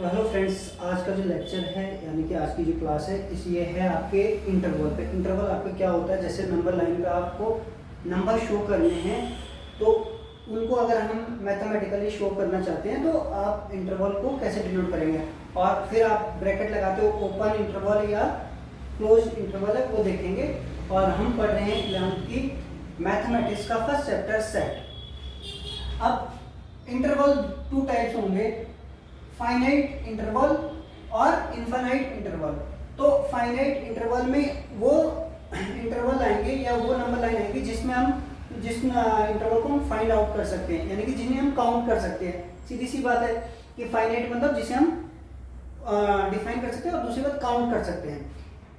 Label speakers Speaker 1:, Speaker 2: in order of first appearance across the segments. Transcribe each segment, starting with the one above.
Speaker 1: तो hello friends, आज का जो लेक्चर है यानी कि आज की जो क्लास है ये है आपके इंटरवल पे। इंटरवल आपका क्या होता है, जैसे नंबर लाइन पे आपको नंबर शो करने हैं तो उनको अगर हम मैथमेटिकली शो करना चाहते हैं तो आप इंटरवल को कैसे डिनोट करेंगे और फिर आप ब्रैकेट लगाते हो, ओपन इंटरवल या क्लोज इंटरवल है वो देखेंगे। और हम पढ़ रहे हैं 11th की मैथमेटिक्स का फर्स्ट चैप्टर सेट। अब इंटरवल टू टाइप्स होंगे, फाइनाइट इंटरवल और इनफाइनाइट इंटरवल। तो फाइनाइट इंटरवल में वो इंटरवल आएंगे या वो नंबर लाइन आएंगे जिस इंटरवल को हम फाइंड आउट कर सकते हैं, यानी कि जिन्हें हम काउंट कर सकते हैं। सीधी सी बात है कि फाइनाइट मतलब जिसे हम डिफाइन कर सकते हैं और दूसरी बात काउंट कर सकते हैं।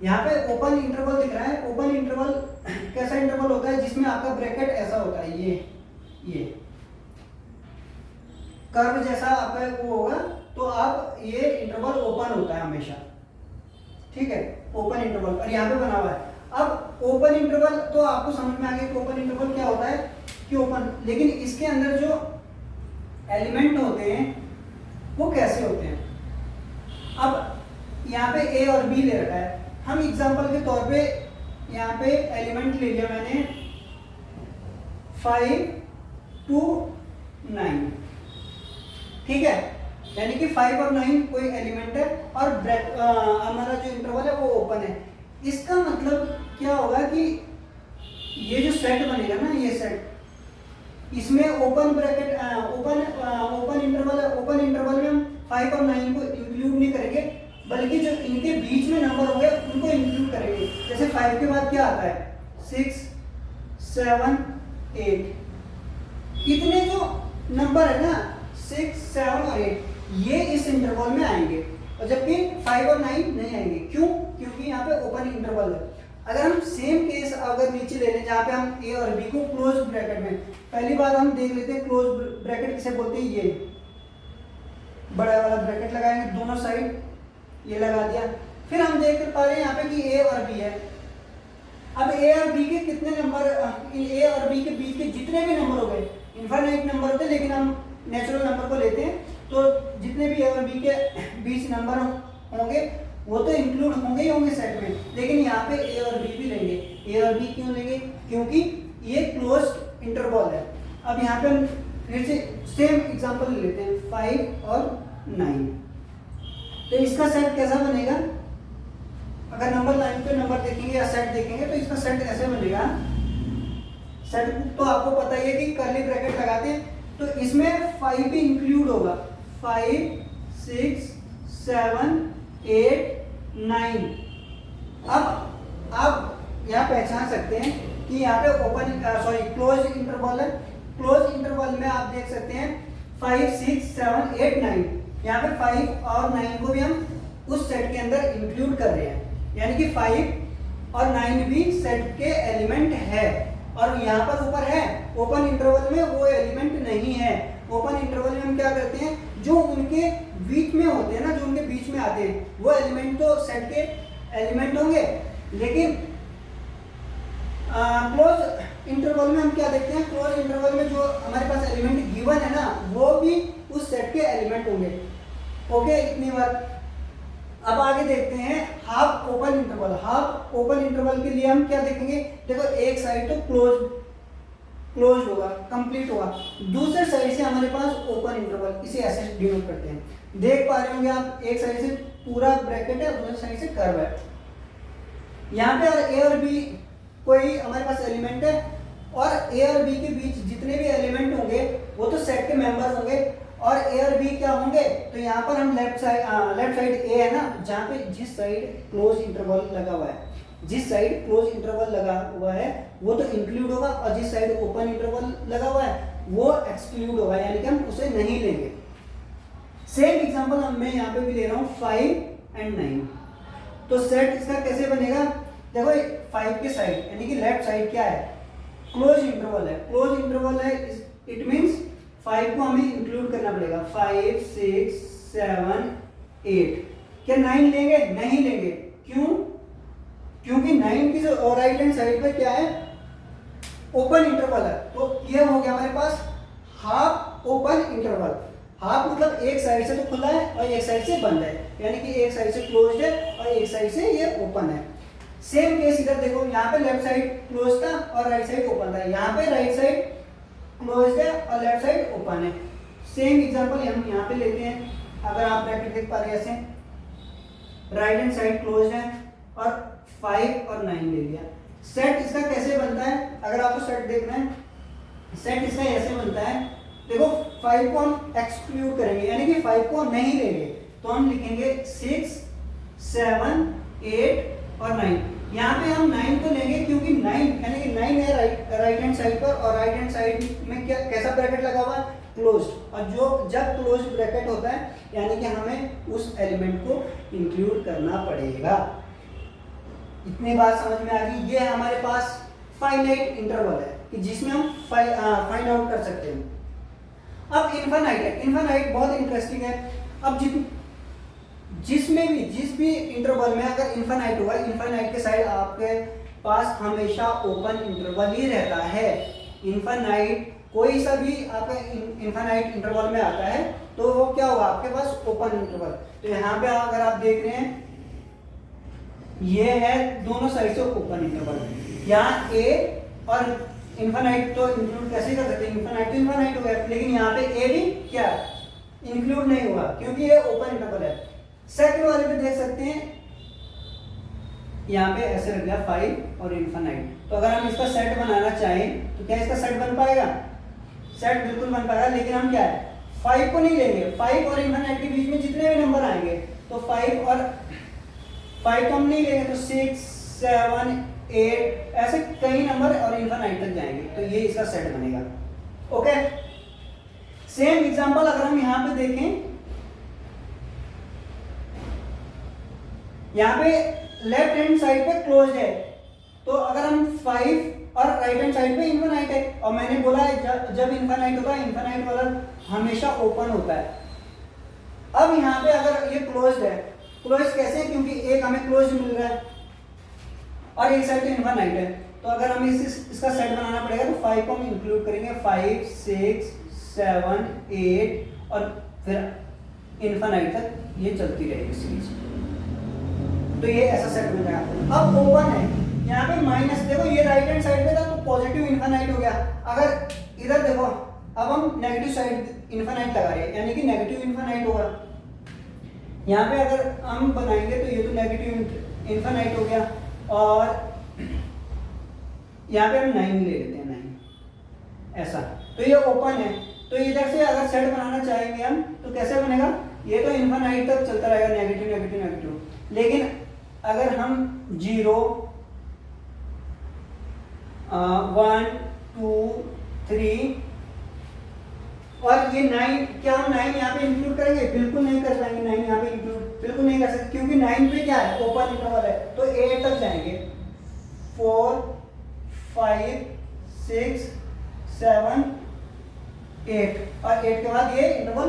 Speaker 1: यहाँ पे ओपन इंटरवल दिख रहा है। ओपन इंटरवल कैसा इंटरवल होता है जिसमें आपका ब्रैकेट ऐसा होता है, ये कर्व जैसा आपका वो होगा, तो आप ये इंटरवल ओपन होता है हमेशा, ठीक है, ओपन इंटरवल। और यहाँ पे बना हुआ है। अब ओपन इंटरवल तो आपको समझ में आ गया कि ओपन इंटरवल क्या होता है कि ओपन, लेकिन इसके अंदर जो एलिमेंट होते हैं वो कैसे होते हैं। अब यहाँ पे ए और बी ले रखा है, हम एग्जांपल के तौर पे यहाँ पे एलिमेंट ले लिया मैंने 5 to 9, ठीक है, यानी कि 5 और 9 कोई एलिमेंट है और हमारा जो इंटरवल है वो ओपन है। इसका मतलब क्या होगा कि ये जो सेट बनेगा ना, ये सेट, इसमें ओपन ब्रैकेट ओपन इंटरवल है। ओपन इंटरवल में हम 5 और 9 को इंक्लूड नहीं करेंगे, बल्कि जो इनके बीच में नंबर होंगे उनको इंक्लूड करेंगे। जैसे 5 के बाद क्या आता है, 6, 7, 8, इतने जो नंबर है ना 6, 7 और 8 ये इस इंटरवल में आएंगे, और जबकि 5 और 9 नहीं आएंगे। क्यों? क्योंकि यहाँ पे ओपन इंटरवल है। अगर हम सेम केस अगर नीचे ले लें जहाँ पे हम ए और बी को क्लोज ब्रैकेट में, पहली बार हम देख लेते हैं क्लोज ब्रैकेट किसे बोलते हैं। ये बड़ा वाला ब्रैकेट लगाएंगे दोनों साइड, ये लगा दिया। फिर हम देख पा रहे हैं यहाँ पे कि ए और बी है। अब ए और बी के कितने नंबर, ए और बी के बीच के जितने भी नंबर हो गए, इनफाइनाइट नंबर होते हैं लेकिन हम नेचुरल नंबर को लेते हैं, तो जितने भी ए और बी के बीच नंबर होंगे वो तो इंक्लूड होंगे ही होंगे सेट में। लेकिन यहाँ पे ए और बी भी लेंगे। ए और बी क्यों लेंगे? क्योंकि ये क्लोज्ड इंटरवल है। अब यहाँ पे हम फिर से सेम एग्जांपल ले लेते हैं 5 और 9। तो इसका सेट कैसा बनेगा? अगर नंबर लाइन पे नंबर देखेंगे या सेट देखेंगे तो इसका सेट ऐसे बनेगा। सेट तो आपको पता ही है कि कर्ली ब्रैकेट लगाते हैं, तो इसमें 5 भी इंक्लूड होगा। 5, 6, 7, 8, 9। अब आप यहाँ पहचान सकते हैं कि यहाँ पे क्लोज इंटरवल है। क्लोज इंटरवल में आप देख सकते हैं 5, 6, 7, 8, 9। यहाँ पे 5 और 9 को भी हम उस सेट के अंदर इंक्लूड कर रहे हैं, यानी कि 5 और 9 भी सेट के एलिमेंट है। और यहाँ पर ऊपर है ओपन इंटरवल में वो एलिमेंट नहीं है। ओपन इंटरवल में हम क्या करते हैं, जो उनके बीच में होते हैं ना, जो उनके बीच में आते हैं वो एलिमेंट तो सेट के एलिमेंट होंगे, लेकिन क्लोज इंटरवल में हम क्या देखते हैं, क्लोज इंटरवल में जो हमारे पास एलिमेंट गिवन है ना वो भी उस सेट के एलिमेंट होंगे। ओके, इतनी बात। अब आगे देखते हैं half open interval. Half open interval के लिए हम क्या देखेंगे, देखो एक साइड तो क्लोज होगा, कंप्लीट होगा, दूसरे साइड से हमारे पास ओपन इंटरवल, इसे ऐसे डिनोट करते हैं। देख पा रहे होंगे आप, एक साइड से पूरा ब्रैकेट है, दूसरे साइड से कर्व है। यहाँ पे ए और बी कोई हमारे पास एलिमेंट है, और ए और बी के बीच जितने भी एलिमेंट होंगे वो तो सेट के मेंबर होंगे, और ए और बी क्या होंगे, तो यहाँ पर हम लेफ्ट साइड ए है ना, जहाँ पे जिस साइड क्लोज इंटरवल लगा हुआ है, जिस साइड क्लोज इंटरवल लगा हुआ है वो तो इंक्लूड होगा, और जिस साइड ओपन इंटरवल लगा हुआ है वो एक्सक्लूड होगा, यानी कि हम उसे नहीं लेंगे। सेम एग्जांपल मैं यहाँ पे भी ले रहा हूँ 5 और 9। तो सेट इसका कैसे बनेगा, देखो 5 के साइड यानी कि लेफ्ट साइड क्या है, क्लोज इंटरवल है। क्लोज इंटरवल है, इट मीन्स 5 को हमें इंक्लूड करना पड़ेगा। 5, 6, 7, 8। क्या 9 लेंगे? नहीं लेंगे। क्यों? क्योंकि 9 की जो राइट हैंड साइड पे क्या है, ओपन इंटरवल है। तो ये हो गया हमारे पास हाफ ओपन इंटरवल। हाफ मतलब एक साइड से तो खुला है और एक साइड से बंद है, यानी कि एक साइड से क्लोज्ड है और एक साइड से ये ओपन है। सेम केस इधर देखो, यहाँ पे लेफ्ट साइड क्लोज था और राइट साइड ओपन था, यहाँ पे राइट साइड क्लोज्ड है और लेफ्ट साइड ओपन है। सेम एग्जांपल हम यहाँ पे लेते हैं। अगर आप ब्रैकेट देख पा रहे हैं ऐसे, राइट हैंड साइड क्लोज्ड है और 5 और 9 ले लिया। सेट इसका कैसे बनता है, अगर आपको सेट देखना है, सेट इसका ऐसे बनता है, देखो 5 को हम एक्सक्लूड करेंगे, यानी कि 5 को नहीं लेंगे, तो हम लिखेंगे 6, 7, 8 और 9। यहाँ पे हम 9 को लेंगे क्योंकि 9 यानी कि 9 है राइट हैंड साइड पर, और राइट हैंड साइड में क्या कैसा ब्रैकेट लगा हुआ है, क्लोज्ड। और जो जब क्लोज्ड ब्रैकेट होता है यानी कि हमें उस एलिमेंट को इंक्लूड करना पड़ेगा। इतनी बात समझ में आ गई। ये हमारे पास फाइनाइट इंटरवल है कि जिसमें हम फाइंड आउट कर सकते हैं। अब इनफाइनाइट है, इनफाइनाइट बहुत इंटरेस्टिंग है। अब जिस भी इंटरवल में अगर इनफाइनाइट होगा, इनफाइनाइट के साइड आपके पास हमेशा ओपन इंटरवल ही रहता है। इनफाइनाइट कोई सा भी आपका इनफाइनाइट इंटरवल में आता है तो वो क्या होगा, आपके पास ओपन इंटरवल। तो यहाँ पे अगर आप देख रहे हैं, ये है दोनों साइड से ओपन इंटरवल। यहाँ ए और इनफाइनाइट तो इंक्लूड कैसे कर सकते हैं, इनफाइनाइट तो इनफाइनाइट हो गया, लेकिन यहाँ पे ए भी क्या इंक्लूड नहीं हुआ क्योंकि ये ओपन इंटरवल है। सेकंड वाले पे देख सकते हैं, यहाँ पे ऐसे रख दिया 5 और इनफाइनाइट। तो अगर हम इसका सेट बनाना चाहें तो क्या इसका सेट बन पाएगा, सेट बिल्कुल बन पाएगा, लेकिन हम क्या है 5 को नहीं लेंगे। 5 और इनफाइनाइट के बीच में जितने भी नंबर आएंगे तो 5 और 5 को हम नहीं लेंगे, तो 6, 7, 8 ऐसे कई नंबर और इनफाइनाइट तक जाएंगे, तो ये इसका सेट बनेगा। ओके, सेम एग्जांपल अगर हम यहाँ पे देखें, यहाँ पे लेफ्ट हैंड साइड पे क्लोज्ड है, तो अगर हम 5 और राइट हैंड साइड पे इनफाइनाइट है, और मैंने बोला है जब इनफाइनाइट होता है इनफाइनाइट वाला हमेशा ओपन होता है। अब यहाँ पे अगर ये क्लोज्ड है, क्लोज कैसे, क्योंकि एक हमें क्लोज मिल रहा है और एक साइड तो इनफाइनाइट है, तो अगर हमें इसका सेट बनाना पड़ेगा तो 5 को हम इंक्लूड करेंगे, 5, 6, 7, 8 और फिर इनफाइनाइट तक ये चलती रहेगी सीरीज। तो ये ऐसा सेट बन जाएगा। अब ओपन है, यहाँ पे माइनस, देखो ये राइट हैंड साइड पे था तो पॉजिटिव इनफाइनाइट हो गया। अगर इधर देखो, अब हम नेगेटिव साइड इनफाइनाइट लगा रहे हैं, यानी कि नेगेटिव इनफाइनाइट होगा। यहाँ पे अगर हम बनाएंगे तो ये तो नेगेटिव इनफाइनाइट हो गया, और यहाँ पे हम 9 ले लेते हैं, 9 ऐसा, तो ये ओपन है। तो इधर से अगर सेट बनाना चाहेंगे हम तो कैसे बनेगा, ये तो इनफाइनाइट तक चलता रहेगा, नेगेटिव नेगेटिव नेगेटिव, लेकिन अगर हम 0, 1, 2, 3 और ये 9, क्या हम 9 यहाँ पे इंक्लूड करेंगे, बिल्कुल नहीं कर पाएंगे। 9 यहाँ पे इंक्लूड बिल्कुल नहीं कर सकते, क्योंकि 9 पे क्या है, ओपन इंटरवल है, तो 8 तक जाएंगे। 4, 5, 6, 7, 8 और 8 के बाद ये इंटरवल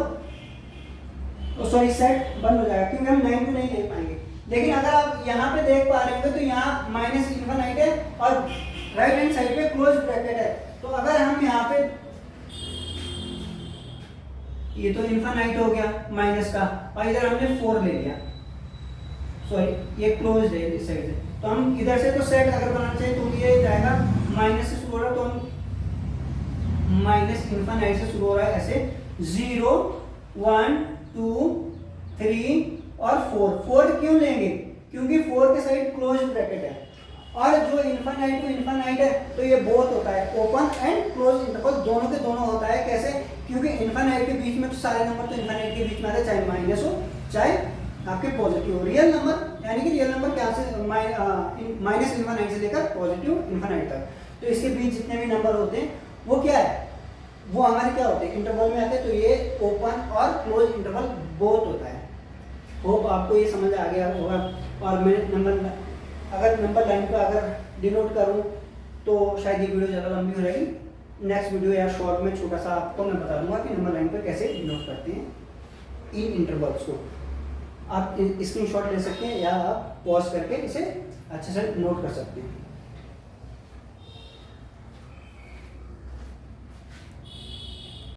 Speaker 1: सॉरी सेट बंद हो जाएगा, क्योंकि हम 9 को नहीं ले पाएंगे। लेकिन अगर आप यहाँ पे देख पा रहे होंगे तो यहाँ माइनस इनफाइनाइट है और राइट हैंड साइड पे क्लोज ब्रैकेट है, तो अगर हम यहाँ पे, ये तो इनफाइनाइट हो गया माइनस का, और इधर हमने 4 ले लिया, सॉरी ये क्लोज है इस साइड से, तो हम इधर से तो सेट अगर बनाना चाहिए तो ये जाएगा माइनस से शुरू हो रहा है, तो हम माइनस इनफाइनाइट से शुरू हो रहा है ऐसे 0, 1, 2, 3 और 4 क्यों लेंगे, क्योंकि 4 के साइड क्लोज ब्रैकेट है, और जो इनफाइनाइट टू इनफाइनाइट है तो ये बोथ होता है, ओपन एंड क्लोज इंटरवल दोनों के दोनों होता है। कैसे, क्योंकि इनफाइनाइट के बीच में तो सारे नंबर तो इनफाइनाइट के बीच में आते हैं, चाहे माइनस हो चाहे आपके पॉजिटिव हो। रियल नंबर यानी कि रियल नंबर क्या से माइनस इनफाइनाइट से लेकर पॉजिटिव इनफाइनाइट तक, तो इसके बीच जितने भी नंबर होते हैं वो क्या है, वो हमारे क्या होते हैं, इंटरवल में आते हैं, तो ये ओपन और क्लोज इंटरवल बोथ होता है। होप आपको ये समझ आ गया होगा। और मैं अगर नंबर लाइन पर अगर डिनोट करूँ तो शायद ये वीडियो ज़्यादा लंबी हो जाएगी। नेक्स्ट वीडियो या शॉर्ट में छोटा सा आपको मैं बता दूंगा कि नंबर लाइन पर कैसे डिनोट करते हैं इन इंटरवल्स को। आप स्क्रीनशॉट ले सकते हैं या आप पॉज करके इसे अच्छे से नोट कर सकते हैं।